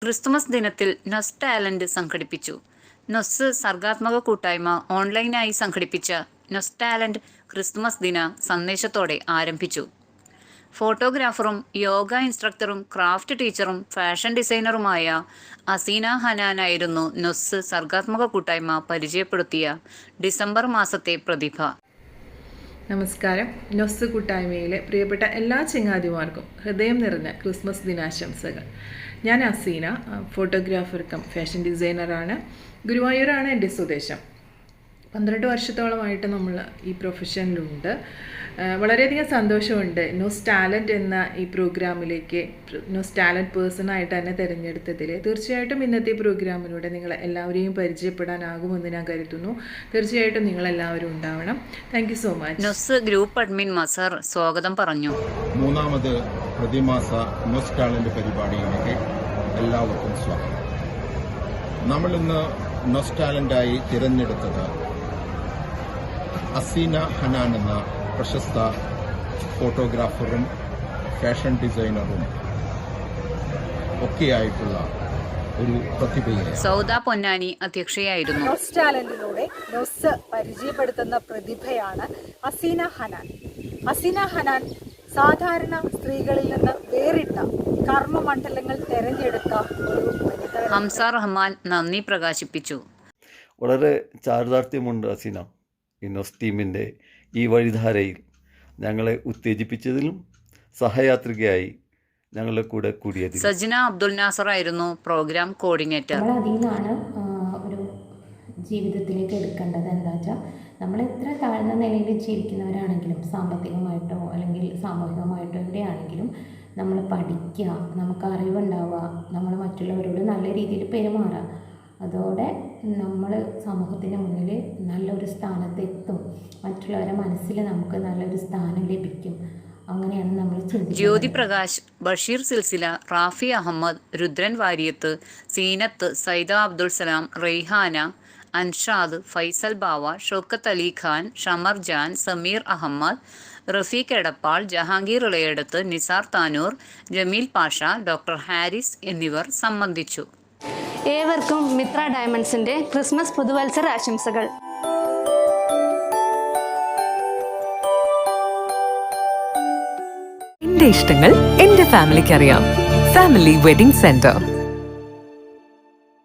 Christmas ദിനത്തിൽ നൊസ് talent സംഘടിപ്പിച്ചു. നൊസ് സർഗാത്മക കൂട്ടായ്മ ഓൺലൈനായി സംഘടിപ്പിച്ച നൊസ് ടാലന്റ് ക്രിസ്തുമസ് ദിന സന്ദേശത്തോടെ ആരംഭിച്ചു. ഫോട്ടോഗ്രാഫറും യോഗ ഇൻസ്ട്രക്ടറും ക്രാഫ്റ്റ് ടീച്ചറും ഫാഷൻ ഡിസൈനറുമായ അസീന ഹനാനായിരുന്നു നൊസ് സർഗാത്മക കൂട്ടായ്മ പരിചയപ്പെടുത്തിയ ഡിസംബർ മാസത്തെ പ്രതിഭ. നമസ്കാരം. നൊസ് കൂട്ടായ്മയിലെ പ്രിയപ്പെട്ട എല്ലാ ചങ്ങാതിമാർക്കും ഹൃദയം നിറഞ്ഞ ക്രിസ്മസ് ദിനാശംസകൾ. ഞാൻ അസീന, ഫോട്ടോഗ്രാഫർ കം ഫാഷൻ ഡിസൈനറാണ്. ഗുരുവായൂരാണ് എൻ്റെ സ്വദേശം. 12 വർഷത്തോളമായിട്ട് നമ്മൾ ഈ പ്രൊഫഷനിലുണ്ട്. വളരെയധികം സന്തോഷമുണ്ട് നൊസ് ടാലൻറ്റ് എന്ന ഈ പ്രോഗ്രാമിലേക്ക് നൊസ് ടാലൻറ്റ് പേഴ്സണായിട്ട് തന്നെ തിരഞ്ഞെടുത്തതിൽ. തീർച്ചയായിട്ടും ഇന്നത്തെ പ്രോഗ്രാമിലൂടെ നിങ്ങൾ എല്ലാവരെയും പരിചയപ്പെടാനാകുമെന്ന് ഞാൻ കരുതുന്നു. തീർച്ചയായിട്ടും നിങ്ങളെല്ലാവരും ഉണ്ടാവണം. Thank you so much. നൊസ് ഗ്രൂപ്പ് അഡ്മിൻ മസർ സ്വാഗതം പറഞ്ഞു. മൂന്നാമത് പ്രതിമാസ നൊസ് ടാലൻറ്റ് പരിപാടിയിലേക്ക് എല്ലാവർക്കും സ്വാഗതം. നമ്മളിന്ന് നൊസ് ടാലൻ്റായി തിരഞ്ഞെടുത്തത് അസീന ഹനാൻ എന്ന പ്രശസ്ത ഫോട്ടോഗ്രാഫറും ഫാഷൻ ഡിസൈനറും ഒക്കെയായിട്ടുള്ള ഒരു പ്രതിഭയെ. സൗദ പൊന്നാനി അധ്യക്ഷയായിരുന്നു. നൊസ് ടാലന്റിലൂടെ നൊസ് പരിചയപ്പെടുത്തുന്ന പ്രതിഭയാണ് അസീന ഹനാൻ. അസീന ഹനാൻ സാധാരണ സ്ത്രീകളിൽ നിന്ന് വേറിട്ട കർമ്മമണ്ഡലങ്ങൾ തെരഞ്ഞെടുത്ത ഒരു വനിത. ഹംസ റഹ്മാൻ നന്ദി പ്രകാശിപ്പിച്ചു. വളരെ ചാരിതാർത്ഥ്യമുണ്ട് അസീന ഈ നൊസ് ടീമിൻ്റെ ഈ വഴിധാരയിൽ ഞങ്ങളെ ഉത്തേജിപ്പിച്ചതിലും സഹയാത്രികയായി ഞങ്ങളുടെ കൂടെ കൂടിയതിലും. സജ്ന അബ്ദുൽ നാസർ ആയിരുന്നു പ്രോഗ്രാം കോർഡിനേറ്റർ. നമ്മൾ അതിൽ നിന്നാണ് ഒരു ജീവിതത്തിലേക്ക് എടുക്കേണ്ടത്. എന്താ വെച്ചാൽ നമ്മൾ എത്ര താഴ്ന്ന നിലയിൽ ജീവിക്കുന്നവരാണെങ്കിലും സാമ്പത്തികമായിട്ടോ അല്ലെങ്കിൽ സാമൂഹികമായിട്ടോ എവിടെയാണെങ്കിലും നമ്മൾ പഠിക്കുക, നമുക്ക് അറിവുണ്ടാവുക, നമ്മൾ മറ്റുള്ളവരോട് നല്ല രീതിയിൽ പെരുമാറുക. അതോടെ നമ്മൾ സമൂഹത്തിൻ്റെ മുന്നിൽ നല്ലൊരു സ്ഥാനത്തെത്തും. മറ്റുള്ളവരുടെ മനസ്സിൽ നമുക്ക് നല്ലൊരു സ്ഥാനം ലഭിക്കും. അങ്ങനെയാണ് നമ്മൾ ചിന്തിക്കുന്നത്. ജ്യോതി പ്രകാശ്, ബഷീർ സിൽസില, റാഫി അഹമ്മദ്, രുദ്രൻ വാര്യത്ത്, സീനത്ത്, സൈദ അബ്ദുൽ സലാം, റെയ്ഹാന, അൻഷാദ്, ഫൈസൽ ബാവ, ഷൗക്കത്ത് അലി ഖാൻ, ഷമർ ജാൻ, സമീർ അഹമ്മദ്, റഫീഖ് എടപ്പാൾ, ജഹാംഗീർ ഇളയടത്ത്, നിസാർ താനൂർ, ജമീൽ പാഷ, ഡോക്ടർ ഹാരിസ് എന്നിവർ സംബന്ധിച്ചു. ഏവർക്കും മിത്ര ഡയമണ്ട്സിന്റെ ക്രിസ്മസ് പുതുവത്സര ആശംസകൾ. എന്റെ ഇഷ്ടങ്ങൾ എന്റെ ഫാമിലിക്ക് അറിയാം. Family wedding centre.